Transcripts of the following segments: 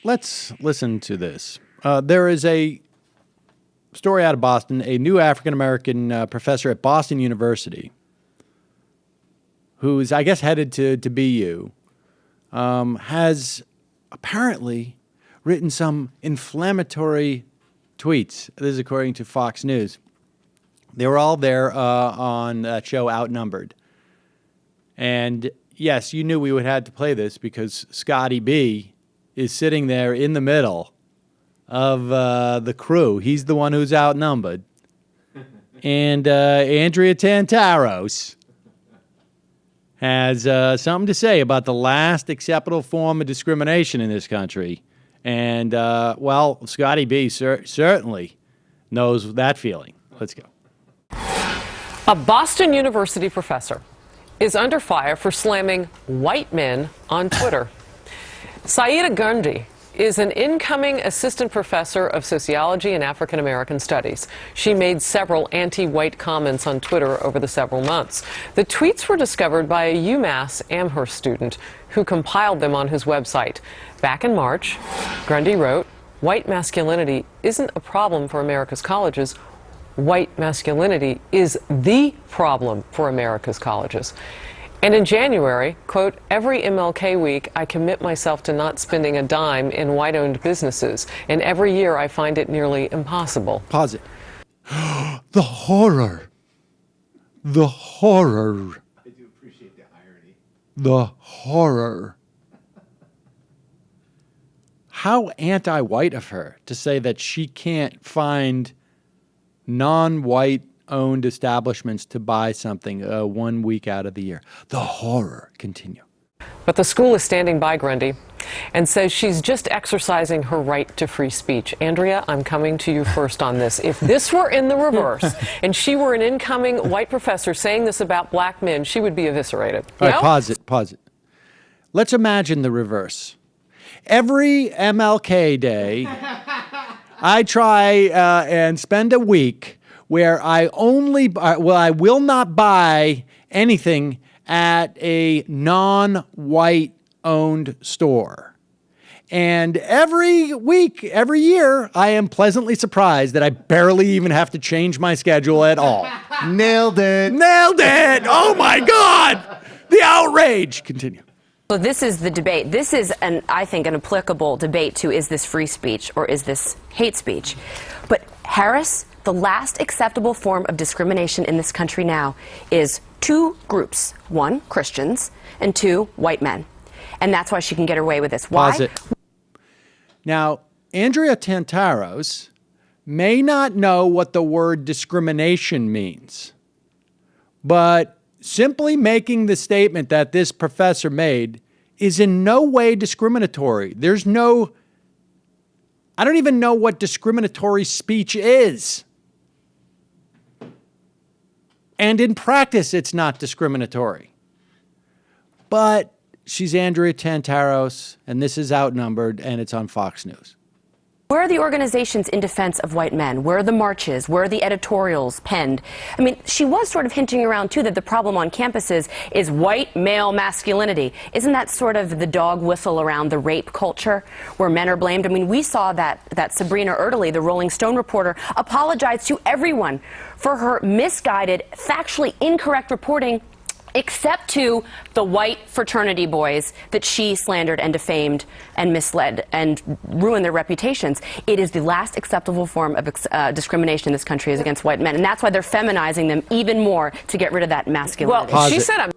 let's listen to this. There is a story out of Boston. A new African-American professor at Boston University, who's, I guess, headed to BU, has apparently written some inflammatory tweets. This is according to Fox News. They were all there on that show Outnumbered. And yes, you knew we would have to play this because Scotty B is sitting there in the middle of the crew. He's the one who's outnumbered. And Andrea Tantaros has something to say about the last acceptable form of discrimination in this country. And, well, Scotty B certainly knows that feeling. Let's go. A Boston University professor is under fire for slamming white men on Twitter. Saida Gandhi is an incoming assistant professor of sociology and African American studies. She made several anti-white comments on Twitter over the several months. The tweets were discovered by a UMass Amherst student who compiled them on his website. Back in March, Grundy wrote, "White masculinity isn't a problem for America's colleges. White masculinity is the problem for America's colleges." And in January, quote, "Every MLK week, I commit myself to not spending a dime in white-owned businesses. And every year, I find it nearly impossible." Pause it. The horror. The horror. I do appreciate the irony. The horror. How anti-white of her to say that she can't find non-white owned establishments to buy something 1 week out of the year. The horror. Continue. But the school is standing by Grundy and says she's just exercising her right to free speech. Andrea, I'm coming to you first on this. If this were in the reverse and she were an incoming white professor saying this about black men, she would be eviscerated. All right, pause it. Let's imagine the reverse. Every MLK day, I try and spend a week where I will not buy anything at a non-white owned store. And every week, every year, I am pleasantly surprised that I barely even have to change my schedule at all. Nailed it. Nailed it! Oh my God! The outrage! Continue. So this is the debate. This is, I think, an applicable debate to, is this free speech or is this hate speech? But Harris, the last acceptable form of discrimination in this country now is two groups. One, Christians, and two, white men. And that's why she can get away with this. Why? Pause it. Now, Andrea Tantaros may not know what the word discrimination means, but simply making the statement that this professor made is in no way discriminatory. I don't even know what discriminatory speech is. And in practice, it's not discriminatory. But she's Andrea Tantaros, and this is Outnumbered, and it's on Fox News. Where are the organizations in defense of white men? Where are the marches? Where are the editorials penned? I mean, she was sort of hinting around, too, that the problem on campuses is white male masculinity. Isn't that sort of the dog whistle around the rape culture where men are blamed? I mean, we saw that Sabrina Erdely, the Rolling Stone reporter, apologized to everyone for her misguided, factually incorrect reporting, except to the white fraternity boys that she slandered and defamed and misled and ruined their reputations. It is the last acceptable form of discrimination in this country is against white men, and that's why they're feminizing them even more to get rid of that masculinity. Well, she said I'm...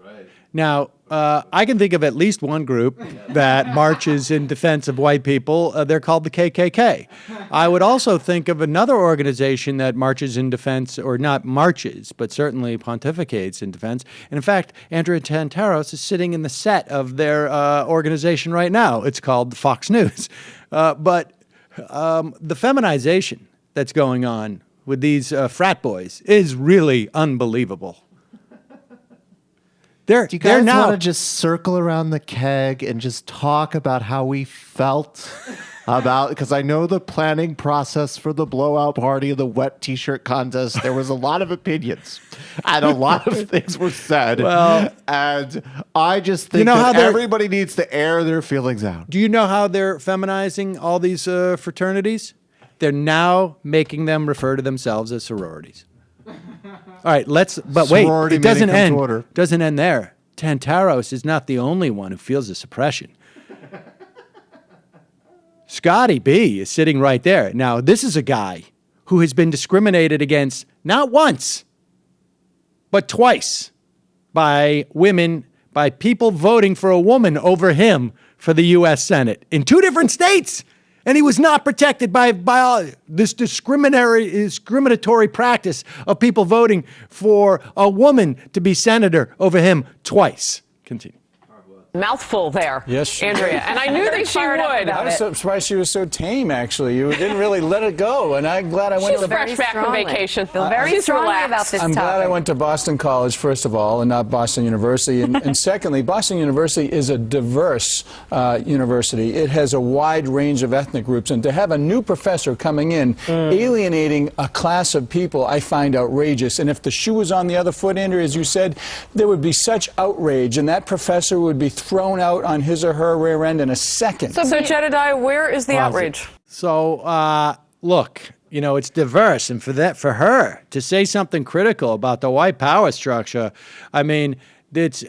Now, I can think of at least one group that marches in defense of white people. They're called the KKK. I would also think of another organization that marches in defense, or not marches, but certainly pontificates in defense. And in fact, Andrea Tantaros is sitting in the set of their organization right now. It's called Fox News. But the feminization that's going on with these frat boys is really unbelievable. Do you guys want to just circle around the keg and just talk about how we felt about, because I know the planning process for the blowout party and the wet T-shirt contest. There was a lot of opinions, and a lot of things were said. Well, and I just think know how that they're- everybody needs to air their feelings out. Do you know how they're feminizing all these fraternities? They're now making them refer to themselves as sororities. All right, but wait, Sorority it doesn't meeting comes end. to order. Doesn't end there. Tantaros is not the only one who feels this oppression. Scotty B is sitting right there. Now, this is a guy who has been discriminated against not once, but twice by women, by people voting for a woman over him for the U.S. Senate in 2 different states. And he was not protected by this discriminatory practice of people voting for a woman to be senator over him twice. Continue. Mouthful there, Yes. Andrea. And I knew that she fired up would. about I was so surprised she was so tame, actually. You didn't really let it go, and I'm glad I went She's to fresh back from vacation. Feel very She's strongly relaxed. about this I'm topic. glad I went to Boston College, first of all, and not Boston University. And secondly, Boston University is a diverse university. It has a wide range of ethnic groups. And to have a new professor coming in, alienating a class of people, I find outrageous. And if the shoe was on the other foot, Andrew, as you said, there would be such outrage. And that professor would be thrown out on his or her rear end in a second. So Jedediah, where is the outrage? So, look, it's diverse, and for her to say something critical about the white power structure, I mean, it's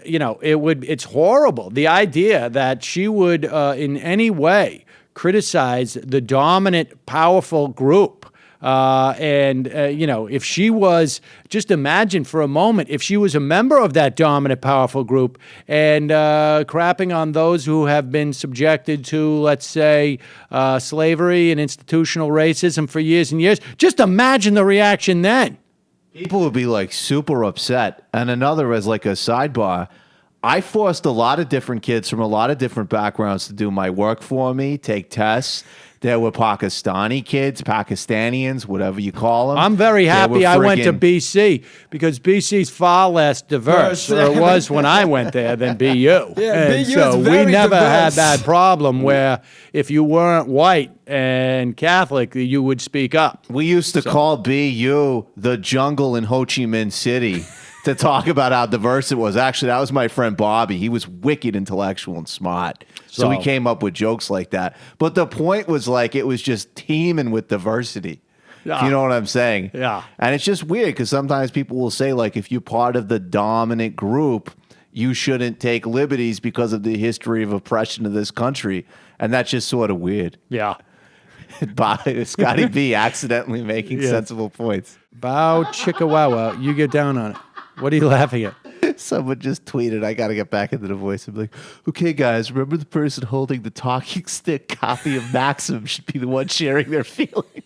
horrible. The idea that she would in any way criticize the dominant, powerful group. If she was, just imagine for a moment, if she was a member of that dominant, powerful group and crapping on those who have been subjected to, let's say, slavery and institutional racism for years and years, just imagine the reaction then. People would be like super upset. And another, as like a sidebar, I forced a lot of different kids from a lot of different backgrounds to do my work for me, take tests. There were Pakistani kids, Pakistanians, whatever you call them. I'm very happy I went to friggin- BC because BC's far less diverse, or it was when I went there, than BU. Yeah, And BU so is we very never had diverse. that problem where if you weren't white and Catholic, you would speak up. We used to call BU the jungle in Ho Chi Minh City to talk about how diverse it was. Actually, that was my friend Bobby. He was wicked intellectual and smart. So we So- came up with jokes like that. But the point was like it was just teeming with diversity. If you know what I'm saying? Yeah. And it's just weird because sometimes people will say, like, if you're part of the dominant group, you shouldn't take liberties because of the history of oppression of this country. And that's just sort of weird. Yeah. Scotty B accidentally making Yeah. sensible points. Bow chickawawa, you get down on it. What are you laughing at? Someone just tweeted, I got to get back into the voice. I'm like, okay, guys, remember the person holding the talking stick copy of Maxim should be the one sharing their feelings.